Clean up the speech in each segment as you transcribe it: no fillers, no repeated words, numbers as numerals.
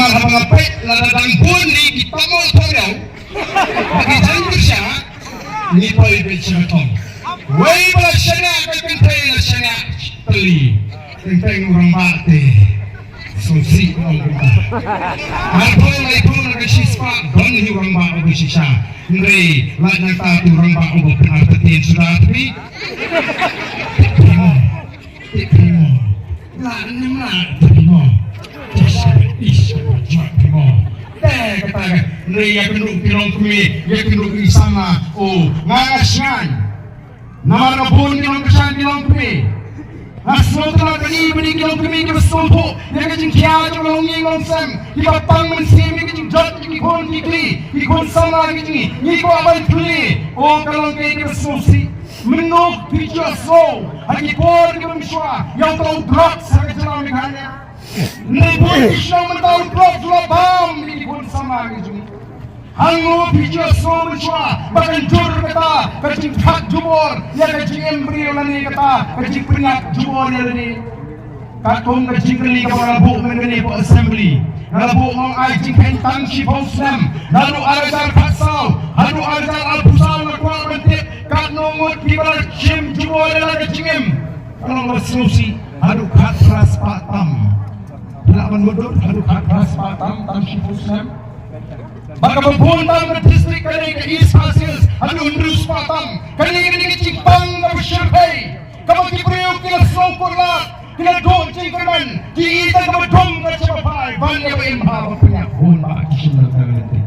Naman ang mga pet, ladadang bundi, kita mo ito daw. Nakitaan ko siya, ni Paul Bridgerton. Way pala siya na, kagantay na siya na, tali. Kagantay ng orang bate. Susi ko ang ganda. Marpo na ito nagkasispa, doon hiwang bako ko siya. Hindi, lahat ng tato orang bako ko pinartatin sudah tapi. Tipi mo. Lahat naman, tipi mo. Isa mo. Kataga, hindi, yakin pinong kumi, yakin isama, ngangasyan. Naman na buong pinong kasyan pinong kumi. Asmota kani bani kilong kami ke sompo ya kajing kya jo long ni long sam ki bapang man sim ki kajing jot ki kon nikli ki kon sama ki ni ko aban tuli o kalong ke ke sosi menok pijo so aki por ke mshwa yang tau drop sa ke jalan meganya ni pun islam man tau drop bam ki kon sama ki Hango pijo so mshwa bakan jur kata kajing hak jumor ya kajing embryo lani kata kajing penyak jumor ya lani katong kajing kali ka marabuk mengani po assembly marabuk mong ay jing pentang si poslam lalu arajar paksal lalu arajar alpusal nakuha bantip katnongot kibara jim jumor ya lani kajing em kalau maslusi lalu katras patam tidak menudut lalu katras patam tam si poslam Baka berpuntang ke distrik kali ke East Hasil, anu undus patam, kali ini ke Cipang ke Syarpai, kamu dipriuk kila sokor lah, kila dong cingkerman, kita kamu dong ke Cipapai, bangga berimha berpenyak pun bak kisah terlalu.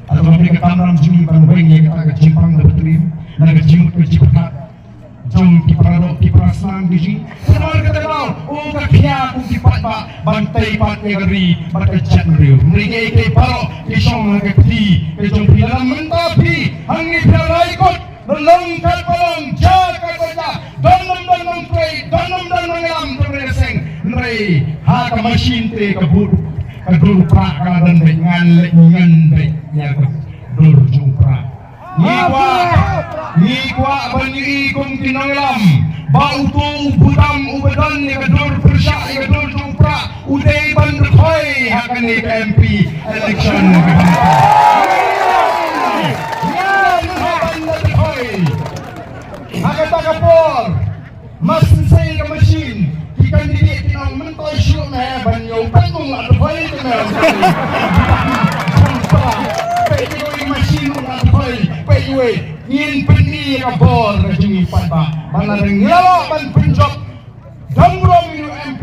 Atau mereka kamram jumi bangweng yang kita ke Cipang ke Betrim, dan ke Jimut ke Cipatat, jom kiparadok kiparasang biji, kenal kata kau, kakya kung kipat ba, bantai pat negeri, bantai cat meriu, mereka ikai parok, kisong kekti, kisong dalam mentapi, hangi piarai kot, berlengkat palong, jaga kerja, danam kray, danam alam terreseng, nrai, haka mesin te kebut, kedur prak kadan dengan ngan ya kedur juprak. Nikwa bani ikum kinonglam bau tu budam ubadan ni kedur persyak ni kedur jupra udai bandkhoi akan ni MP election akan tak kapor mesin saya ke mesin ikan didik tinang mentoi syuk meh banyo panggung lah terbaik kena mesin nak terbaik Paywe, ingin pergi ke bor ke Jing Padba, mana dengar ban penjok, damrom UMP,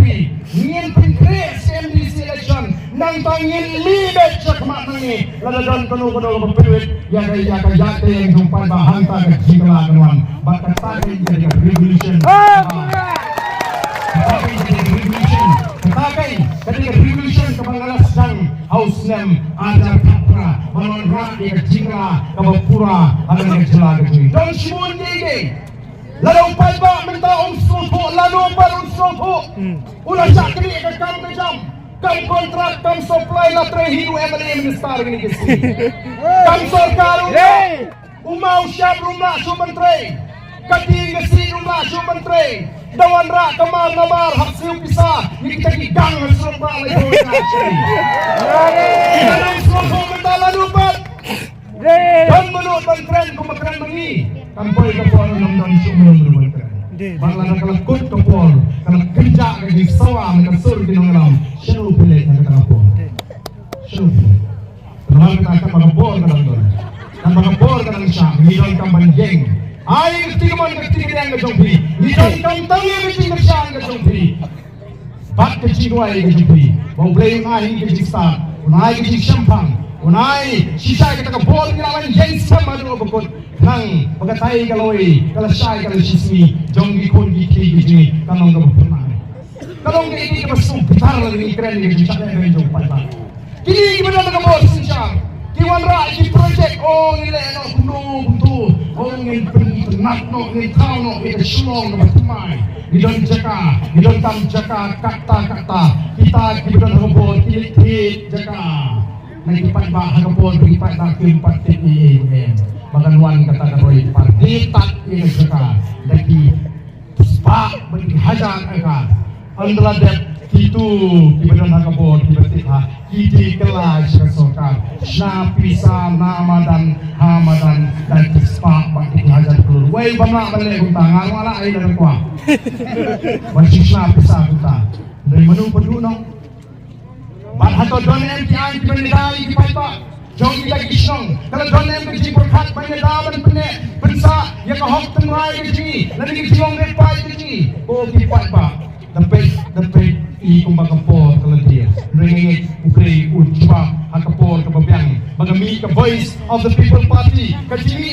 ingin pergi MDC election, nang tangin libat cak makna ni, lalu dan penuh berpeluit, yang jatuh yang Jing Padba hantar ke Jing Laganwan, bahkan tadi jadi revolution, tadi jadi revolution, ketika revolution kebanggaan sedang House Nem ajar kapra menonrak di kecingla kebapura ada kecela kecil dan simun dege lalu palba minta sopo lalu baru sopo ulah jak kini ke jam kam kontrak kam supply la trehidu MLA minister ini kesi kam sarkar umau siap rumah su menteri kating kesi rumah su menteri Dawan rak kemar nabar hak siu pisah ni kita gigang serba lagi nasi. Dalam sopo mentala lupat. Dan menurut menteri kementerian mengi kampoi kapol nom sumulong menteri. Bangla nak lekut kapol kalau kerja ke sawah nak sur di nongalam. Syau pilih nak kapol. Syau. Kalau kita akan kapol kalau kan kapol kalau syam hidon kamban jeng. Ai ketiman ketiga yang kejumpi, hidung kantangnya kecil kecil kejumpi, bat kecil dua kejumpi, bau beli ai kecil star, unai kecil syampang, unai sisa kita kebol kita lawan yang sama dulu berkut, nang berkatai kalau syai kalau sismi, jonggi kongi kiri kiri, kalau nggak berpernah, kalau nggak ini kita besar besar lagi keren kecil satu yang jumpa pada, kini kita nak kebol sincang. Kiwan rakyat projek nilai nak buntu ngin nak ngin tahu nak kita sulong nak bertemai hidon jaka kata kita hidon hubung tilit jaka nanti pat bah hubung pat nak tempat ini bagan wan kata roi parti tak ini jaka lagi pak bagi hajar agak Andra dep itu kibadan hakapor kibatipha kiti kelas kasokan napisa namadan hamadan dan tispa bakti hajar kelur wei bama balik kunta ngawala ai dan kwa masih napisa kunta dari menu pedunong ban hato don MTI kibanidai kipaipa jong kita kisong kalau don MTI berkat banyadan pene bensa yang kahok tengrai kini nanti kisong repai kini oh kipaipa dapat kumbaga kapor kalau dia ringing ukri ujba hakapor kababyang magami ka voice of the people party kajini